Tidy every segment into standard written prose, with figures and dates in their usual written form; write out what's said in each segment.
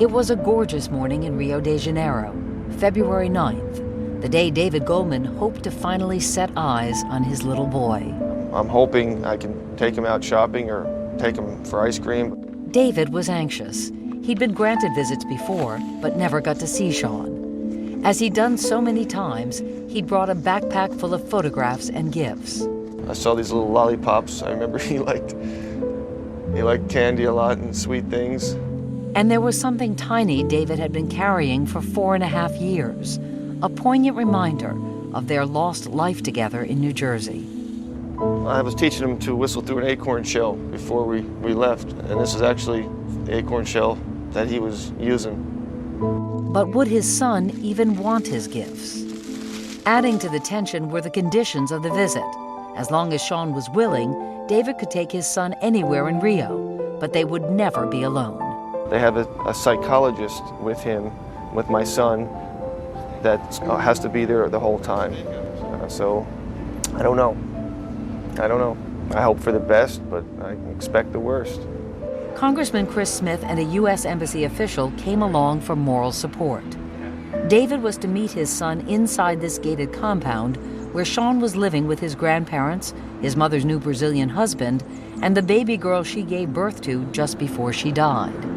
It was a gorgeous morning in Rio de Janeiro, February 9th, the day David Goldman hoped to finally set eyes on his little boy. I'm hoping I can take him out shopping or take him for ice cream. David was anxious. He'd been granted visits before, but never got to see Sean. As he'd done so many times, he'd brought a backpack full of photographs and gifts. I saw these little lollipops. I remember he liked candy a lot and sweet things. And there was something tiny David had been carrying for 4.5 years, a poignant reminder of their lost life together in New Jersey. I was teaching him to whistle through an acorn shell before we left, and this is actually the acorn shell that he was using. But would his son even want his gifts? Adding to the tension were the conditions of the visit. As long as Sean was willing, David could take his son anywhere in Rio, but they would never be alone. They have a psychologist with him, with my son, that has to be there the whole time. So I don't know. I hope for the best, but I expect the worst. Congressman Chris Smith and a U.S. Embassy official came along for moral support. David was to meet his son inside this gated compound where Sean was living with his grandparents, his mother's new Brazilian husband, and the baby girl she gave birth to just before she died.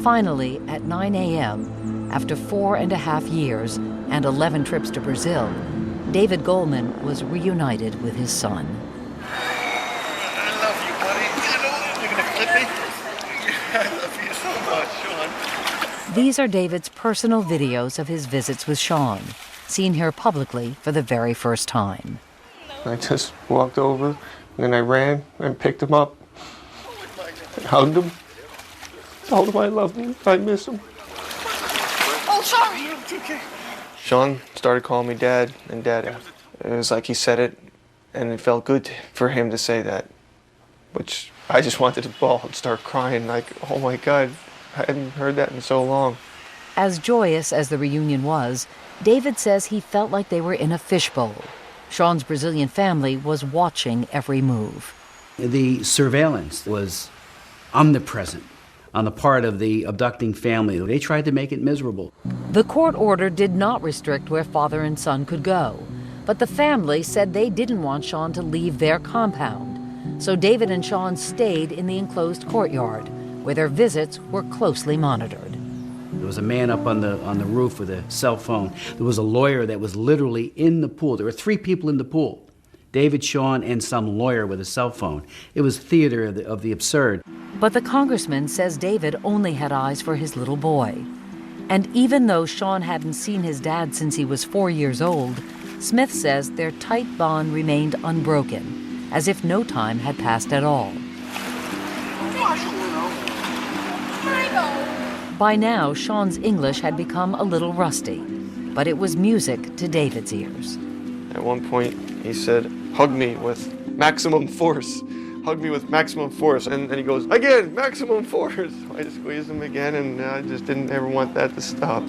Finally, at 9 a.m., after 4.5 years and 11 trips to Brazil, David Goldman was reunited with his son. I love you, buddy. You know, you're gonna clip me? I love you so much, Sean. These are David's personal videos of his visits with Sean, seen here publicly for the very first time. I just walked over, and then I ran and picked him up and hugged him. Told him I loved him, I miss him. Oh, sorry. It's okay. Sean started calling me Dad and Dada. It was like he said it, and it felt good for him to say that, which I just wanted to bawl and start crying like, oh my God, I hadn't heard that in so long. As joyous as the reunion was, David says he felt like they were in a fishbowl. Sean's Brazilian family was watching every move. The surveillance was omnipresent on the part of the abducting family. They tried to make it miserable. The court order did not restrict where father and son could go, but the family said they didn't want Sean to leave their compound. So David and Sean stayed in the enclosed courtyard, where their visits were closely monitored. There was a man up on the roof with a cell phone. There was a lawyer that was literally in the pool. There were 3 people in the pool: David, Sean, and some lawyer with a cell phone. It was theater of the absurd. But the congressman says David only had eyes for his little boy. And even though Sean hadn't seen his dad since he was 4 years old, Smith says their tight bond remained unbroken, as if no time had passed at all. By now, Sean's English had become a little rusty, but it was music to David's ears. At one point, he said, hug me with maximum force. Hug me with maximum force. And then he goes, again, maximum force. I just squeezed him again, and I just didn't ever want that to stop.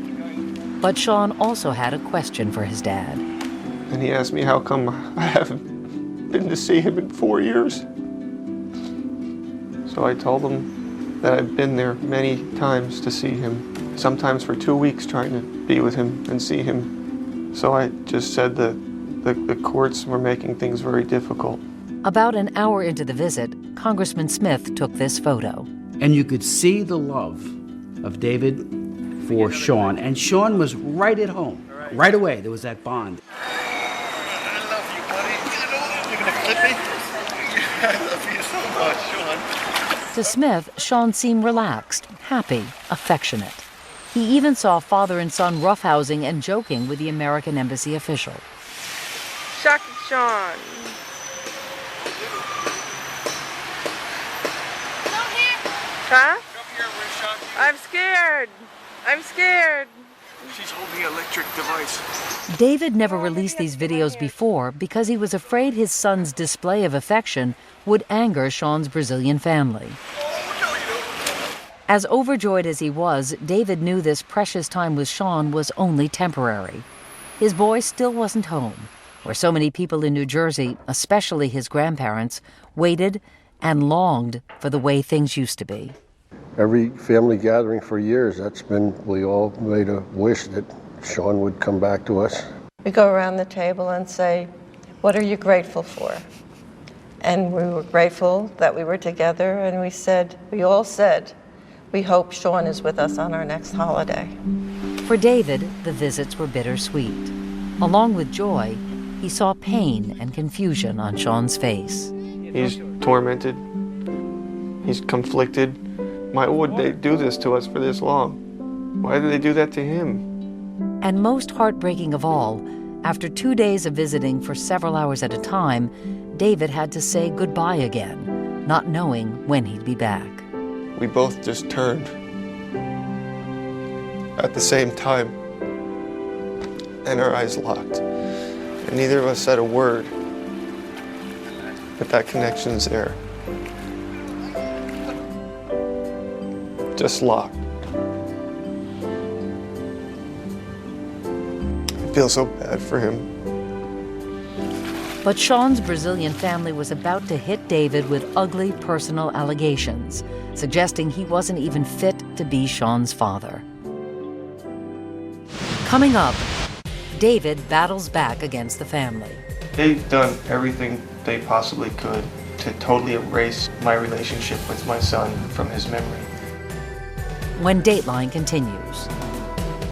But Sean also had a question for his dad. And he asked me how come I haven't been to see him in 4 years. So I told him that I've been there many times to see him, sometimes for 2 weeks trying to be with him and see him. So I just said that the courts were making things very difficult. About an hour into the visit, Congressman Smith took this photo. And you could see the love of David for Sean, and Sean was right at home. Right away, there was that bond. I love you, buddy. You know, you're gonna clip me? I love you so much, Sean. To Smith, Sean seemed relaxed, happy, affectionate. He even saw father and son roughhousing and joking with the American embassy official. Shucky Sean. Huh? I'm scared. I'm scared. She's holding an electric device. David never released these videos before because he was afraid his son's display of affection would anger Sean's Brazilian family. As overjoyed as he was, David knew this precious time with Sean was only temporary. His boy still wasn't home, where so many people in New Jersey, especially his grandparents, waited and longed for the way things used to be. every family gathering for years, we all made a wish that Sean would come back to us. We go around the table and say, what are you grateful for? And we were grateful that we were together, and we all said, we hope Sean is with us on our next holiday. For David, the visits were bittersweet. Along with joy, he saw pain and confusion on Sean's face. He's tormented. He's conflicted. Why would they do this to us for this long? Why did they do that to him? And most heartbreaking of all, after 2 days of visiting for several hours at a time, David had to say goodbye again, not knowing when he'd be back. We both just turned at the same time, and our eyes locked. And neither of us said a word, but that connection's there. Just locked. I feel so bad for him. But Sean's Brazilian family was about to hit David with ugly personal allegations, suggesting he wasn't even fit to be Sean's father. Coming up, David battles back against the family. They've done everything they possibly could to totally erase my relationship with my son from his memory. When Dateline continues.